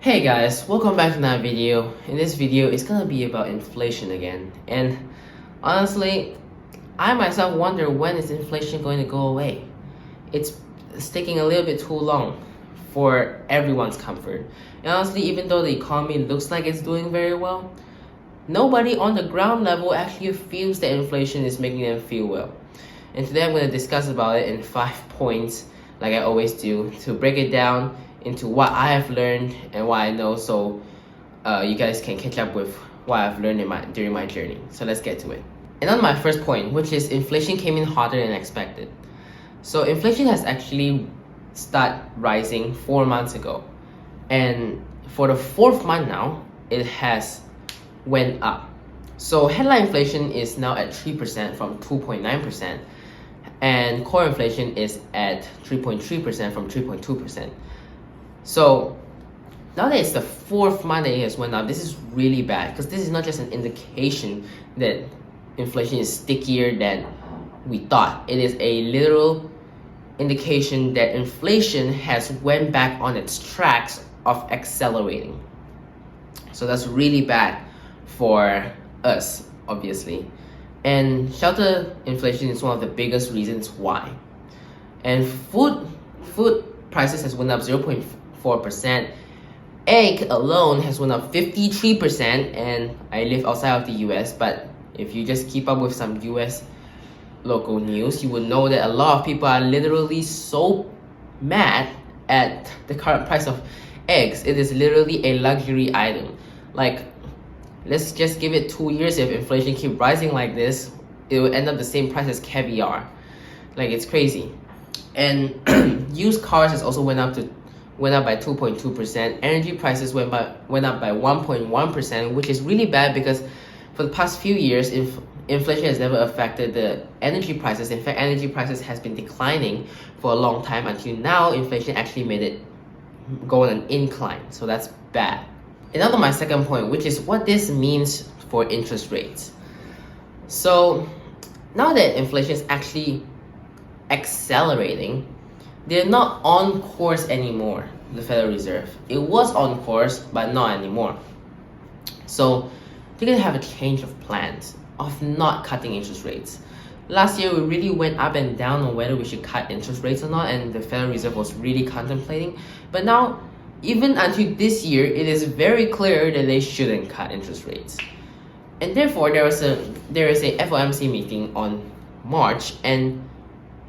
Hey guys, welcome back to another video. In this video, it's gonna be about inflation again. And honestly, I myself wonder when is inflation going to go away? It's taking a little bit too long for everyone's comfort. And honestly, even though the economy looks like it's doing very well, nobody on the ground level actually feels that inflation is making them feel well. And today I'm going to discuss about it in 5 points, like I always do, to break it down into what I have learned and what I know, so you guys can catch up with what I've learned during my journey. So let's get to it. And on my first point, which is inflation came in hotter than expected. So inflation has actually started rising 4 months ago, and for the 4th month now, it has went up. So headline inflation is now at 3% from 2.9%, and core inflation is at 3.3% from 3.2%. So now that it's the 4th month that it has went up, this is really bad, because this is not just an indication that inflation is stickier than we thought. It is a literal indication that inflation has went back on its tracks of accelerating. So that's really bad for us, obviously. And shelter inflation is one of the biggest reasons why. And food prices has went up 0.4%. Egg alone has went up 53%, and I live outside of the US, but if you just keep up with some US local news, you would know that a lot of people are literally so mad at the current price of eggs. It is literally a luxury item. Like, let's just give it 2 years. If inflation keep rising like this, it will end up the same price as caviar. Like, it's crazy. And used cars has also went up by 2.2%. Energy prices went up by 1.1%, which is really bad because for the past few years, inflation has never affected the energy prices. In fact, energy prices has been declining for a long time until now. Inflation actually made it go on an incline, so that's bad. And now to my second point, which is what this means for interest rates. So now that inflation is actually accelerating, they're not on course anymore, the Federal Reserve. It was on course, but not anymore. So they're gonna have a change of plans of not cutting interest rates. Last year, we really went up and down on whether we should cut interest rates or not, and the Federal Reserve was really contemplating. But now, even until this year, it is very clear that they shouldn't cut interest rates. And therefore, there is a FOMC meeting on March, and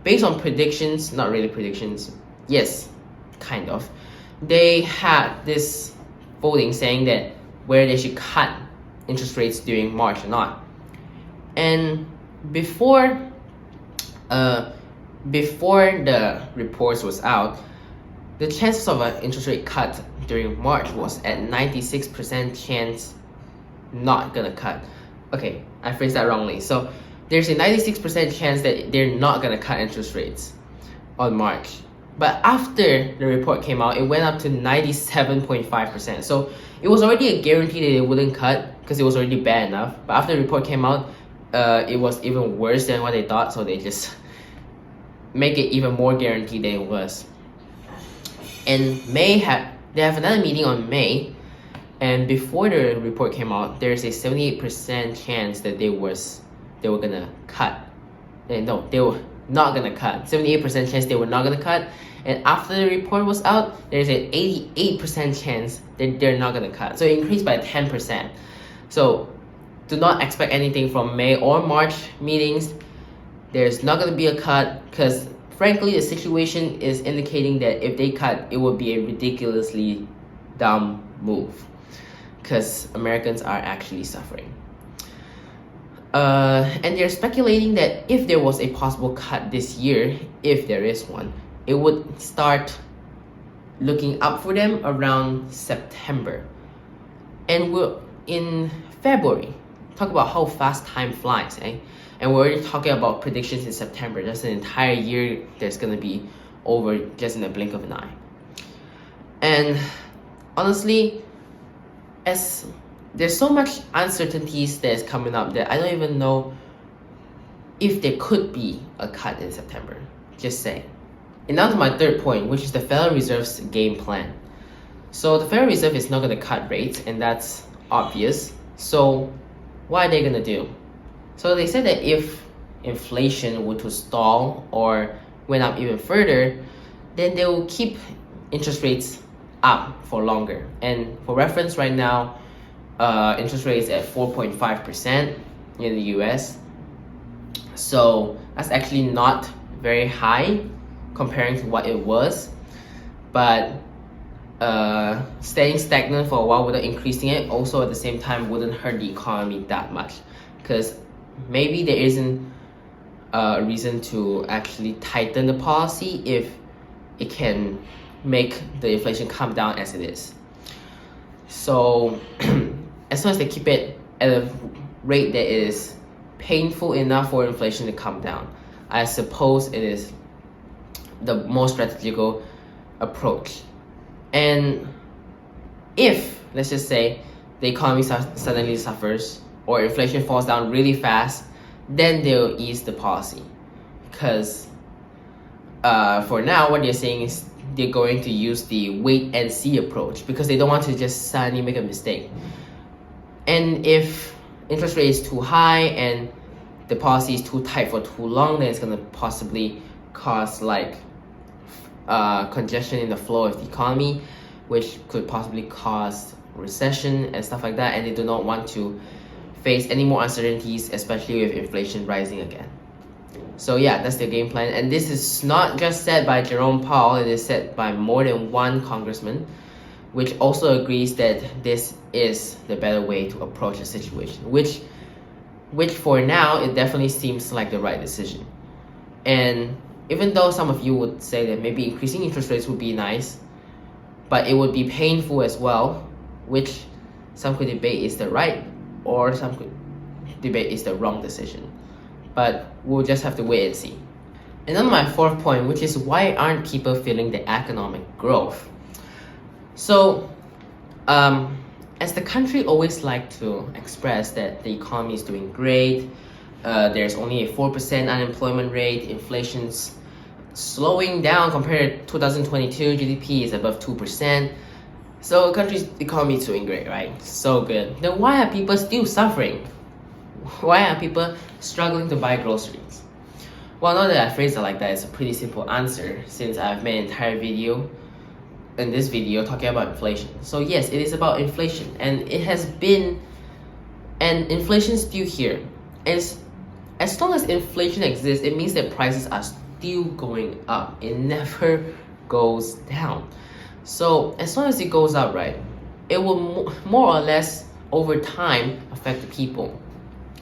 based on predictions, not really predictions, yes, kind of, they had this voting saying that whether they should cut interest rates during March or not. And before the reports was out, the chances of an interest rate cut during March was at 96% chance not gonna cut. Okay, I phrased that wrongly. So there's a 96% chance that they're not gonna cut interest rates on March. But after the report came out, it went up to 97.5%. So it was already a guarantee that they wouldn't cut because it was already bad enough. But after the report came out, it was even worse than what they thought, so they just make it even more guaranteed than it was. And they have another meeting on May, and before the report came out, there's a 78% chance that they were gonna cut. No, they were not gonna cut. 78% chance they were not gonna cut, and after the report was out, there's an 88% chance that they're not gonna cut. So it increased by 10%. So do not expect anything from May or March meetings. There's not gonna be a cut because frankly, the situation is indicating that if they cut, it will be a ridiculously dumb move because Americans are actually suffering. And they're speculating that if there was a possible cut this year, if there is one, it would start looking up for them around September. And we're in February. Talk about how fast time flies, eh? And we're already talking about predictions in September. That's an entire year that's gonna be over just in a blink of an eye. And honestly, as there's so much uncertainties that is coming up that I don't even know if there could be a cut in September. Just saying. And now to my third point, which is the Federal Reserve's game plan. So the Federal Reserve is not going to cut rates, and that's obvious. So what are they going to do? So they said that if inflation were to stall or went up even further, then they will keep interest rates up for longer. And for reference, right now, interest rate is at 4.5% in the US. So that's actually not very high comparing to what it was. But staying stagnant for a while without increasing it also at the same time wouldn't hurt the economy that much, because maybe there isn't a reason to actually tighten the policy if it can make the inflation come down as it is. So as long as they keep it at a rate that is painful enough for inflation to come down, I suppose it is the most strategical approach. And if, let's just say, the economy suddenly suffers or inflation falls down really fast, then they'll ease the policy. Because for now, what they're saying is they're going to use the wait and see approach, because they don't want to just suddenly make a mistake. And if interest rate is too high and the policy is too tight for too long, then it's going to possibly cause like congestion in the flow of the economy, which could possibly cause recession and stuff like that. And they do not want to face any more uncertainties, especially with inflation rising again. So yeah, that's their game plan. And this is not just said by Jerome Powell, it is said by more than one congressman, which also agrees that this is the better way to approach the situation, which for now, it definitely seems like the right decision. And even though some of you would say that maybe increasing interest rates would be nice, but it would be painful as well, which some could debate is the right or some could debate is the wrong decision. But we'll just have to wait and see. And on my fourth point, which is why aren't people feeling the economic growth? So, as the country always like to express that the economy is doing great, there's only a 4% unemployment rate, inflation's slowing down compared to 2022, GDP is above 2%. So the country's economy is doing great, right? So good. Then why are people still suffering? Why are people struggling to buy groceries? Well, now that I phrased it like that, it's a pretty simple answer, since I've made an entire video in this video talking about inflation. So yes, it is about inflation, and it has been, and inflation is still here. As long as inflation exists, it means that prices are still going up. It never goes down. So as long as it goes up, right, it will more or less over time affect the people.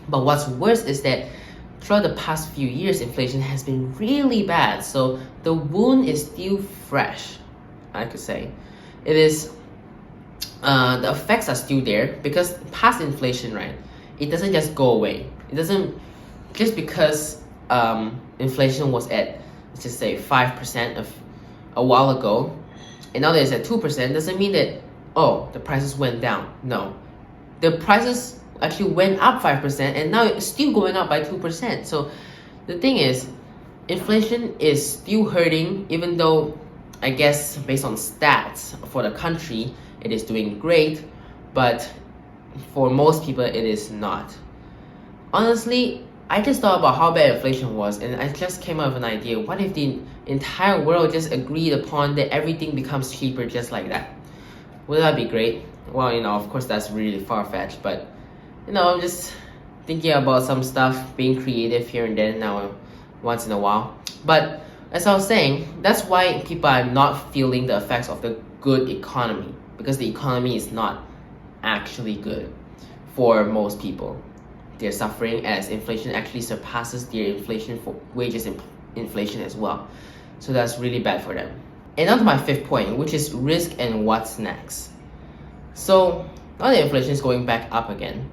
But what's worse is that throughout the past few years, inflation has been really bad. So the wound is still fresh, I could say. It is, the effects are still there, because past inflation, right, it doesn't just go away. It doesn't, just because inflation was at, let's just say 5% of a while ago, and now that it's at 2%, doesn't mean that, oh, the prices went down. No, the prices actually went up 5%, and now it's still going up by 2%. So the thing is, inflation is still hurting, even though I guess based on stats for the country, it is doing great, but for most people, it is not. Honestly, I just thought about how bad inflation was, and I just came up with an idea. What if the entire world just agreed upon that everything becomes cheaper just like that? Would that be great? Well, of course that's really far-fetched, but I'm just thinking about some stuff, being creative here and there now, once in a while. But as I was saying, that's why people are not feeling the effects of the good economy, because the economy is not actually good for most people. They're suffering as inflation actually surpasses their inflation for wages inflation as well. So that's really bad for them. And on to my fifth point, which is risk and what's next. So now that inflation is going back up again,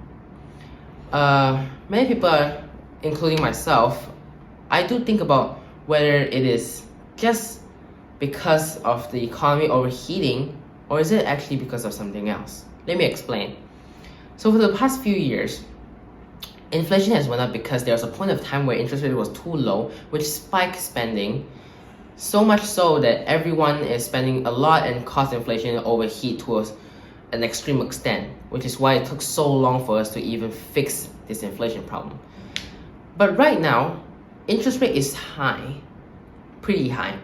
many people, including myself, I do think about whether it is just because of the economy overheating, or is it actually because of something else? Let me explain. So for the past few years, inflation has went up because there was a point of time where interest rate was too low, which spiked spending, So much so that everyone is spending a lot and cost inflation overheat to an extreme extent, which is why it took so long for us to even fix this inflation problem. But right now, interest rate is high, pretty high,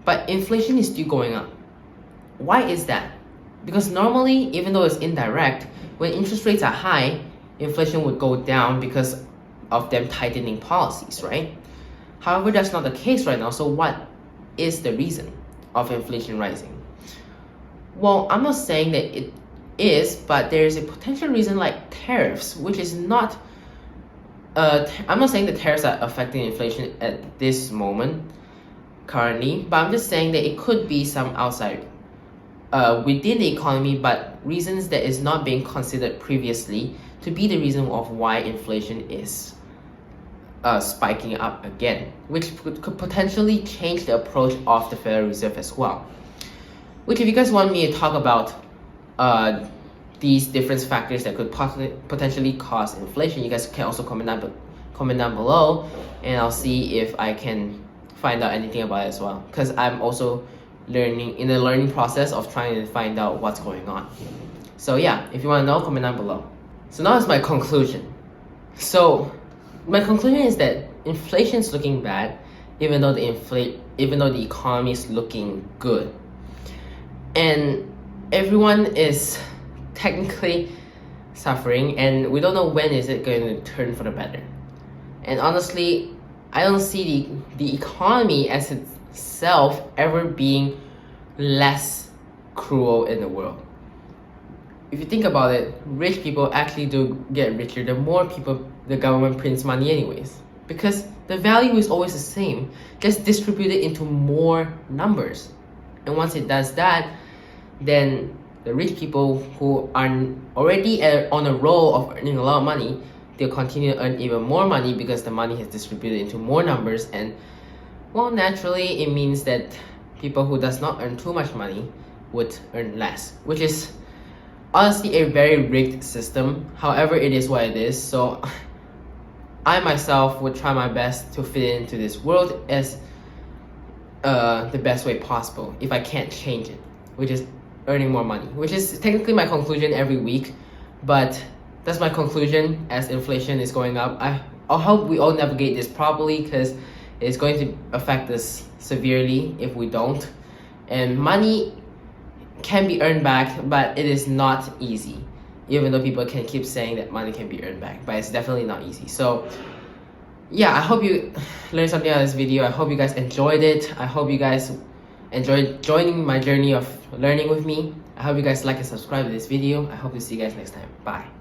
but inflation is still going up. Why is that? Because normally, even though it's indirect, when interest rates are high, inflation would go down because of them tightening policies, right? However, that's not the case right now. So what is the reason of inflation rising? Well, I'm not saying that it is, but there is a potential reason like tariffs, which is not I'm not saying the tariffs are affecting inflation at this moment currently, but I'm just saying that it could be some outside within the economy, but reasons that is not being considered previously to be the reason of why inflation is spiking up again, which could potentially change the approach of the Federal Reserve as well. Which, if you guys want me to talk about these different factors that could potentially cause inflation, you guys can also comment down below, and I'll see if I can find out anything about it as well, because I'm also in the learning process of trying to find out what's going on. So yeah, if you want to know, comment down below. So now it's my conclusion. So my conclusion is that inflation is looking bad, even though the economy is looking good, and everyone is technically suffering, and we don't know when is it going to turn for the better. And honestly, I don't see the economy as itself ever being less cruel in the world. If you think about it, rich people actually do get richer the more people the government prints money anyways, because the value is always the same, just distributed into more numbers. And once it does that, then the rich people who are already on a roll of earning a lot of money, they'll continue to earn even more money because the money is distributed into more numbers, and well, naturally it means that people who does not earn too much money would earn less, which is honestly a very rigged system. However, it is what it is. So I myself would try my best to fit into this world as the best way possible if I can't change it, which is earning more money, which is technically my conclusion every week, but that's my conclusion as inflation is going up. I hope we all navigate this properly, because it's going to affect us severely if we don't. And money can be earned back, but it is not easy, even though people can keep saying that money can be earned back, but it's definitely not easy. So yeah, I hope you learned something out of this video. I hope you guys enjoyed it. I hope you guys enjoyed joining my journey of learning with me. I hope you guys like and subscribe to this video. I hope to see you guys next time. Bye.